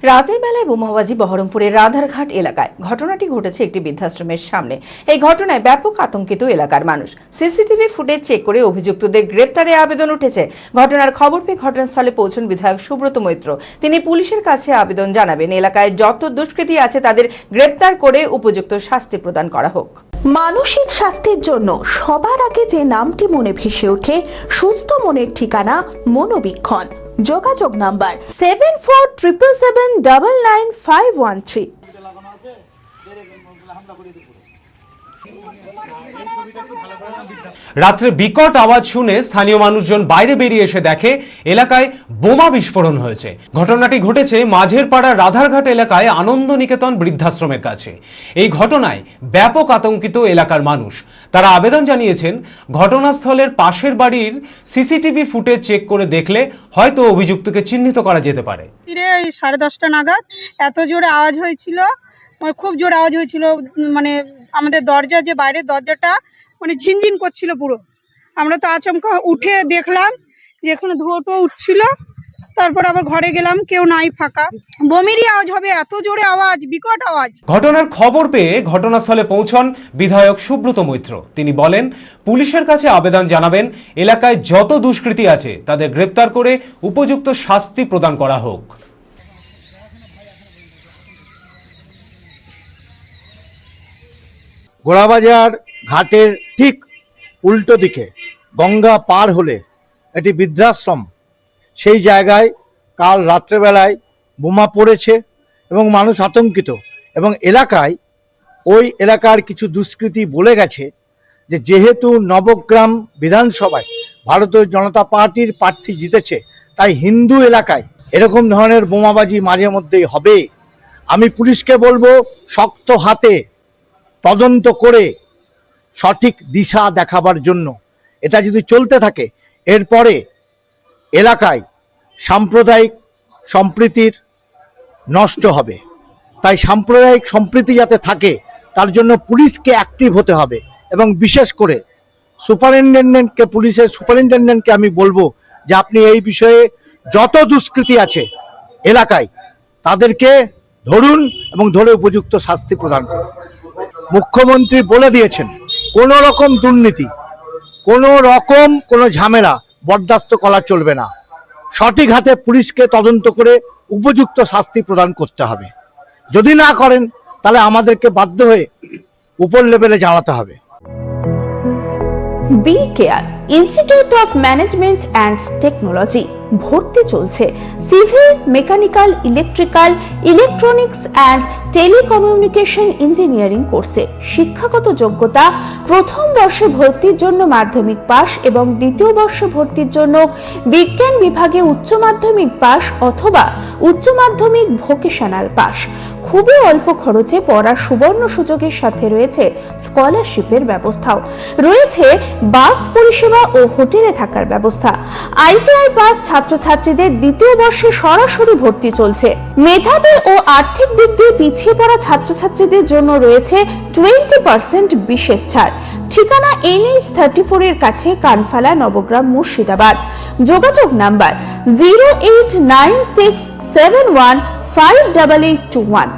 রাতের বেলায় বোমাবাজি বহরমপুরের রাধারঘাট এলাকায়। ঘটনাটি ঘটেছে একটি বৃদ্ধাশ্রমের সামনে। এই ঘটনায় ব্যাপক আতঙ্কিত এলাকার মানুষ। সিসিটিভি ফুটেজ চেক করে অভিযুক্তদের গ্রেপ্তারে আবেদন উঠেছে। ঘটনার খবর পেয়ে ঘটনাস্থলে পৌঁছন বিধায়ক সুব্রত মৈত্র। তিনি পুলিশের কাছে আবেদন জানাবেন, এলাকায় যত দুষ্কৃতী আছে তাদের গ্রেপ্তার করে উপযুক্ত শাস্তি প্রদান করা হোক। মানসিক স্বাস্থ্যের জন্য সবার আগে যে নামটি মনে ভেসে ওঠে, সুস্থ মনের ঠিকানা মনোবীক্ষণ। যোগাযোগ নাম্বার 7477799513। রাত্রে বিকট আওয়াজ শুনে স্থানীয় মানুষজন বাইরে বেরিয়ে এসে দেখে এলাকায় বোমা বিস্ফোরণ হয়েছে। ঘটনাটি ঘটেছে মাঝের পাড়া রাধারঘাট এলাকায় আনন্দ নিকেতন বৃদ্ধাশ্রমের কাছে। এই ঘটনায় ব্যাপক আতঙ্কিত এলাকার মানুষ। তারা আবেদন জানিয়েছেন, ঘটনাস্থলের পাশের বাড়ির সিসিটিভি ফুটেজ চেক করে দেখলে হয়তো অভিযুক্তকে চিহ্নিত করা যেতে পারে। 10:30 নাগাদ এত জোরে আওয়াজ হয়েছিল, খুব জোরে আওয়াজ হয়েছিল। মানে আমাদের দরজা, যে বাইরের দরজাটা মানে ঝিনঝিন করছিল পুরো। আমরা তো আচমকা উঠে দেখলাম যে এখানে ধোঁয়া উঠছিল। তারপর আবার ঘরে গেলাম, কেউ নাই, ফাঁকা। বোমেরই আওয়াজ হবে, এত জোরে আওয়াজ, বিকট আওয়াজ। ঘটনার খবর পেয়ে ঘটনাস্থলে পৌঁছন বিধায়ক সুব্রত মৈত্র। তিনি বলেন, পুলিশের কাছে আবেদন জানাবেন, এলাকায় যত দুষ্কৃতী আছে তাদের গ্রেপ্তার করে উপযুক্ত শাস্তি প্রদান করা হোক। গোড়াবাজার ঘাটের ঠিক উল্টো দিকে গঙ্গা পার হলে একটি বৃদ্ধাশ্রম, সেই জায়গায় কাল রাত্রেবেলায় বোমা পড়েছে এবং মানুষ আতঙ্কিত। এবং ওই এলাকার কিছু দুষ্কৃতী বলে গেছে যে যেহেতু নবগ্রাম বিধানসভায় ভারতীয় জনতা পার্টির প্রার্থী জিতেছে, তাই হিন্দু এলাকায় এরকম ধরনের বোমাবাজি মাঝে মধ্যেই হবে। আমি পুলিশকে বলবো, শক্ত হাতে তদন্ত করে সঠিক দিশা দেখাবার জন্য। এটা যদি চলতে থাকে, এরপরে এলাকায় সাম্প্রদায়িক সম্প্রীতির নষ্ট হবে। তাই সাম্প্রদায়িক সম্প্রীতি যাতে থাকে, তার জন্য পুলিশকে অ্যাক্টিভ হতে হবে। এবং বিশেষ করে পুলিশের সুপারিনটেন্ডেন্টকে আমি বলবো যে আপনি এই বিষয়ে যত দুষ্কৃতী আছে এলাকায় তাদেরকে ধরুন এবং ধরে উপযুক্ত শাস্তি প্রদান করুন। মুখ্যমন্ত্রী বলে দিয়েছেন, কোনো রকম দুর্নীতি, কোনো ঝামেলা বরদাস্ত করা চলবে না। সঠিক হাতে পুলিশকে তদন্ত করে উপযুক্ত শাস্তি প্রদান করতে হবে। যদি না করেন তাহলে আমাদেরকে বাধ্য হয়ে উপর লেভেলে জানাতে হবে। B care institute of management and technology ভর্তি চলছে civil, mechanical, electrical, electronics and telecommunication engineering কোর্সে। শিক্ষাগত যোগ্যতা: প্রথম বর্ষে ভর্তির জন্য মাধ্যমিক পাস এবং দ্বিতীয় বর্ষে ভর্তির জন্য বিজ্ঞান বিভাগে উচ্চ মাধ্যমিক পাস অথবা উচ্চ মাধ্যমিক ভোকেশনাল পাস। খুবই অল্প খরচে পড়ার সুবর্ণ সুযোগের সাথে রয়েছে স্কলারশিপের ব্যবস্থাও। রয়েছে বাস পরিষেবা ও হোটেলে থাকার ব্যবস্থা। আইটিআই পাস ছাত্রছাত্রীদের দ্বিতীয় বর্ষে সরাসরি ভর্তি চলছে। মেধাবী ও আর্থিক দিক দিয়ে পিছিয়ে পড়া ছাত্রছাত্রীদের জন্য রয়েছে 20% বিশেষ ছাড়। ঠিকানা NH 34 এর কাছে, কানফালা, নবগ্রাম, মুর্শিদাবাদ। যোগাযোগ নাম্বার 08967158821।